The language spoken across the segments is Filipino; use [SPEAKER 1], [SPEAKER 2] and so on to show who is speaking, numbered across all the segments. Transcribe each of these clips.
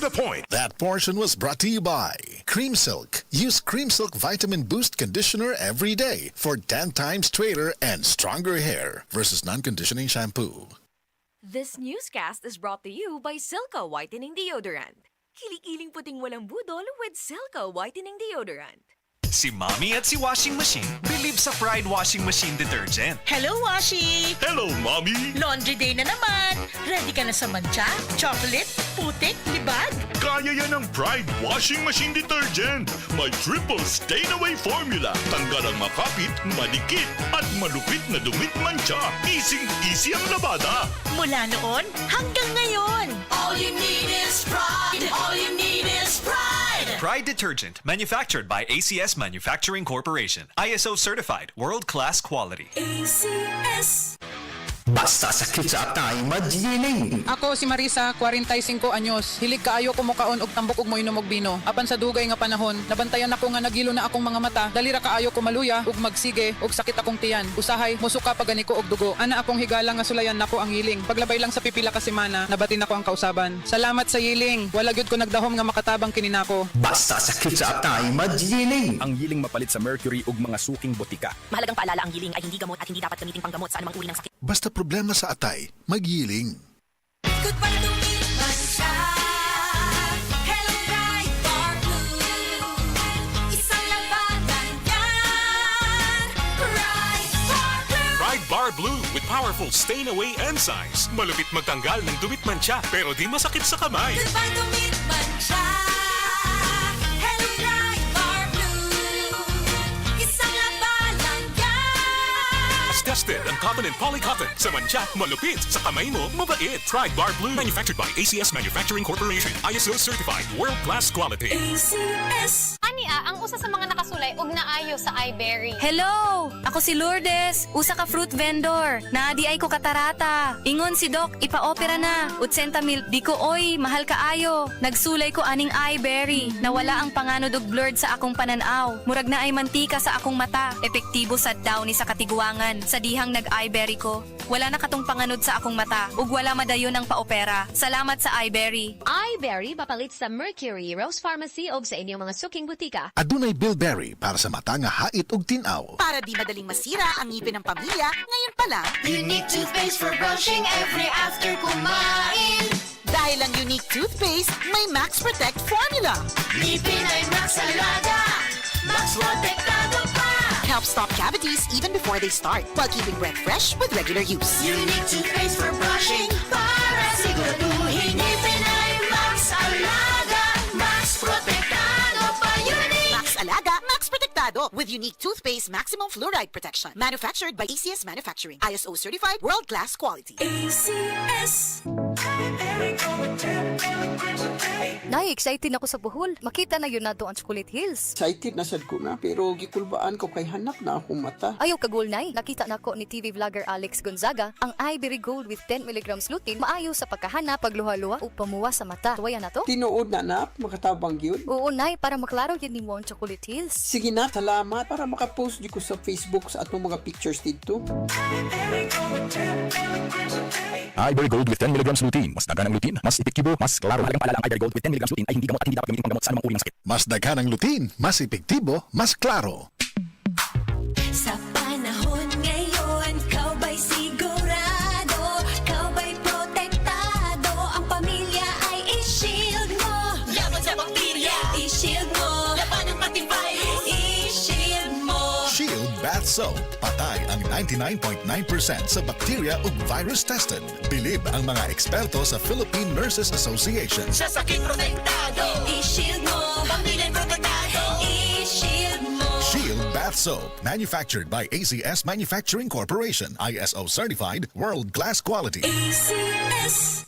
[SPEAKER 1] the point.
[SPEAKER 2] That portion was brought to you by Cream Silk. Use Cream Silk Vitamin Boost Conditioner every day for 10 times straighter and stronger hair versus non-conditioning shampoo.
[SPEAKER 3] This newscast is brought to you by Silca Whitening Deodorant. Kilik-kiling puting walang budol with Silca Whitening Deodorant.
[SPEAKER 4] Si Mommy at si Washing Machine believe sa Pride Washing Machine Detergent.
[SPEAKER 5] Hello, Washi!
[SPEAKER 1] Hello, Mommy!
[SPEAKER 5] Laundry day na naman! Ready ka na sa mancha, chocolate, putik, libag?
[SPEAKER 1] Kaya yan ang Pride Washing Machine Detergent. May triple stain-away formula. Tanggal ang makapit, manikit, at malupit na dumit mancha. Easy ang labada.
[SPEAKER 5] Mula noon hanggang ngayon.
[SPEAKER 6] All you need is pride. All you need is pride.
[SPEAKER 4] Pride Detergent, manufactured by ACS Manufacturing Corporation. ISO certified, world-class quality.
[SPEAKER 6] ACS.
[SPEAKER 7] Basta sakit sa atay, madyining.
[SPEAKER 8] Ako si Marisa, 45 anyos. Hilig kaayo ko mukaon og tambok og moinom og bino. Apan sa dugay nga panahon, nabantayan ako nga nagilo na akong mga mata. Dalira kaayo ko maluya ug magsige og sakit akong tiyan. Usahay musuka pagani ko og dugo. Ana akong higala nga sulayan nako ang yiling. Paglabay lang sa pipila ka semana, nabatin ako ang kausaban. Salamat sa yiling. Wala gyud ko nagdahom nga makatabang kini nako.
[SPEAKER 7] Basta sakit sa atay, madyining.
[SPEAKER 9] Ang yiling mapalit sa mercury ug mga suking botika.
[SPEAKER 10] Mahalagang paalala, ang yiling ay hindi gamot at hindi dapat gamitin panggamot sa anumang uri ng sakit.
[SPEAKER 2] Basta problema sa atay, magyiling.
[SPEAKER 6] Goodbye to me, Mancha. Hello, bright bar blue. Isang labanan yan. Bright bar blue.
[SPEAKER 1] Pride Bar Blue with powerful stain-away enzymes. Malupit magtanggal ng dumit mancha, pero di masakit sa kamay.
[SPEAKER 6] Goodbye to me, Mancha. Hello, bright bar blue. Isang labanan yan.
[SPEAKER 1] As tested ang cotton and polycotton. Sa mancha, malupit. Sa kamay mo, mabait. Pride Bar Blue. Manufactured by ACS Manufacturing Corporation. ISO certified. World-class quality.
[SPEAKER 6] ACS.
[SPEAKER 11] Ania, ang usa sa mga nakasulay og naayo sa iBerry.
[SPEAKER 3] Hello! Ako si Lourdes, usa ka fruit vendor. Naadi ay ko katarata. Ingon si Doc, ipa-opera na. 80,000. Di ko oy, mahal kaayo. Nagsulay ko aning iBerry. Nawala ang panganod og blurred sa akong pananaw. Murag na ay mantika sa akong mata. Epektibo sad daw ni sa katiguangan. Sa dihang nag-iBerry ko. Wala na katong panganod sa akong mata. Ug wala madayon ang paopera. Salamat sa iBerry.
[SPEAKER 11] iBerry mapalit sa Mercury, Rose Pharmacy o sa inyong mga suking butika.
[SPEAKER 2] Adunay Bilberry para sa mata nga hait ug tinaw.
[SPEAKER 5] Para di madaling masira ang ngipin ng pamilya, ngayon pa lang,
[SPEAKER 6] Unique toothpaste for brushing every after kumain.
[SPEAKER 5] dahil ang unique toothpaste, may Max Protect formula.
[SPEAKER 6] Ngipin ay Max Alaga. Max Protectado pa.
[SPEAKER 5] Helps stop cavities even before they start, while keeping breath fresh with regular use.
[SPEAKER 6] Unique toothpaste for brushing para siguraduhin ngipin ay Max Alaga. Max Protectado pa. Unique.
[SPEAKER 5] Max Alaga, Max Protectado with unique toothpaste maximum fluoride protection. Manufactured by ACS Manufacturing. ISO certified, world-class quality.
[SPEAKER 6] ACS.
[SPEAKER 11] Excited ako sa buhol. Makita na yun na doon ang Chocolate Hills.
[SPEAKER 12] Excited na sad ko na, pero gikulbaan ko kay hanak na akong mata.
[SPEAKER 11] Ayaw kagul nay. Nakita na ko ni TV vlogger Alex Gonzaga ang iBerry Gold with 10 mg lutein maayo sa pagkahana, pagluha-luha o pamuwa sa mata. Tuwaya na to?
[SPEAKER 12] Tinuod na nak, makatabang yun.
[SPEAKER 11] Oo nay, para maklaro yun ni mo ang Chocolate Hills.
[SPEAKER 12] Sige na, salamat para makapost di ko sa Facebook sa atong mga pictures dito.
[SPEAKER 9] iBerry Gold with 10 mg lutein. Mas dagan ang lutein, mas epektibo, mas klaro. Mahalagang paalala, ang iBerry Gold with 10 mg lutein ay hindi gamot at hindi dapat gamitin panggamot sa anumang uri ng sakit.
[SPEAKER 2] Mas daghan ang lutein, mas epektibo, mas klaro.
[SPEAKER 6] Sa panahon ngayon, kau ba'y sigurado? Kau ba'y protektado? Ang pamilya ay i-shield mo. Laban sa bakterya, i-shield mo. Laban ng matibay, i-shield mo.
[SPEAKER 2] Shield Bath Soap. Patay ang 99.9% sa bacteria ug virus tested. Bilib ang mga eksperto sa Philippine Nurses Association.
[SPEAKER 6] Sa sakit protektado, i-shield mo. Pamilya protektado, i-shield mo.
[SPEAKER 2] Shield Bath Soap. Manufactured by ACS Manufacturing Corporation. ISO certified, world-class quality.
[SPEAKER 6] ACS.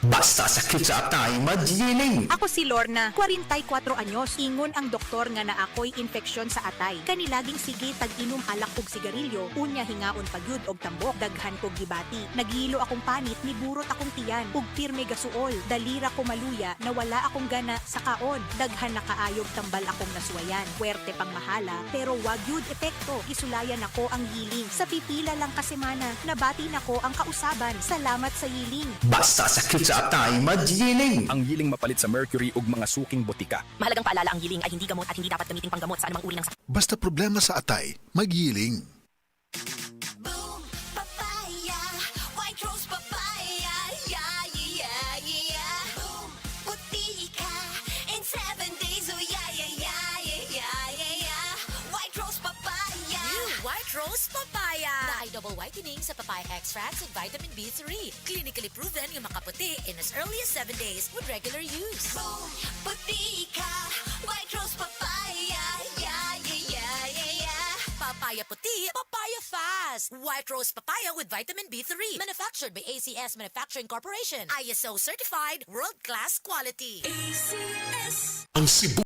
[SPEAKER 7] Basta sakit sa atay, madyining.
[SPEAKER 5] Ako si Lorna, 44 anyos. Ingon ang doktor nga na ako'y infeksyon sa atay. Kanilaging sige tag-inom alak og sigarilyo, unya hingaon pagyud og tambok, daghan kog gibati. Nagilo akong panit, niburot akong tiyan, ug pirme gasuol. Dalira ko maluya, nawala akong gana sa kaon. Daghan na kaayog tambal akong naswayan. Puwerte pang mahala, pero wag yud epekto. Gisulayan ako ang yiling. Sa pipila lang ka semana, nabati nako ang kausaban. Salamat sa yiling.
[SPEAKER 7] Basta sakit sa sa atay magyiling.
[SPEAKER 9] Ang yiling mapalit sa mercury ug mga suking botika.
[SPEAKER 10] Mahalagang paalala, ang yiling ay hindi gamot at hindi dapat gamiting panggamot sa anumang uri ng sakit.
[SPEAKER 2] Basta problema sa atay, magyiling.
[SPEAKER 6] Boom, papaya, white rose papaya, yeah, yeah, yeah. Boom, puti ka in 7 days, oh yeah, yeah, yeah, yeah, yeah, yeah. White rose papaya.
[SPEAKER 10] New White Rose Papaya na ay double whitening sa papaya extracts with vitamin B3. Clinically proven yung makaputi in as early as 7 days with regular use.
[SPEAKER 6] Boom, puti ka, white rose papaya, yeah, yeah, yeah, yeah, yeah.
[SPEAKER 10] Papaya puti, papaya fast. White Rose Papaya with vitamin B3. Manufactured by ACS Manufacturing Corporation. ISO certified, world-class quality.
[SPEAKER 6] ACS.
[SPEAKER 2] Ang Cebu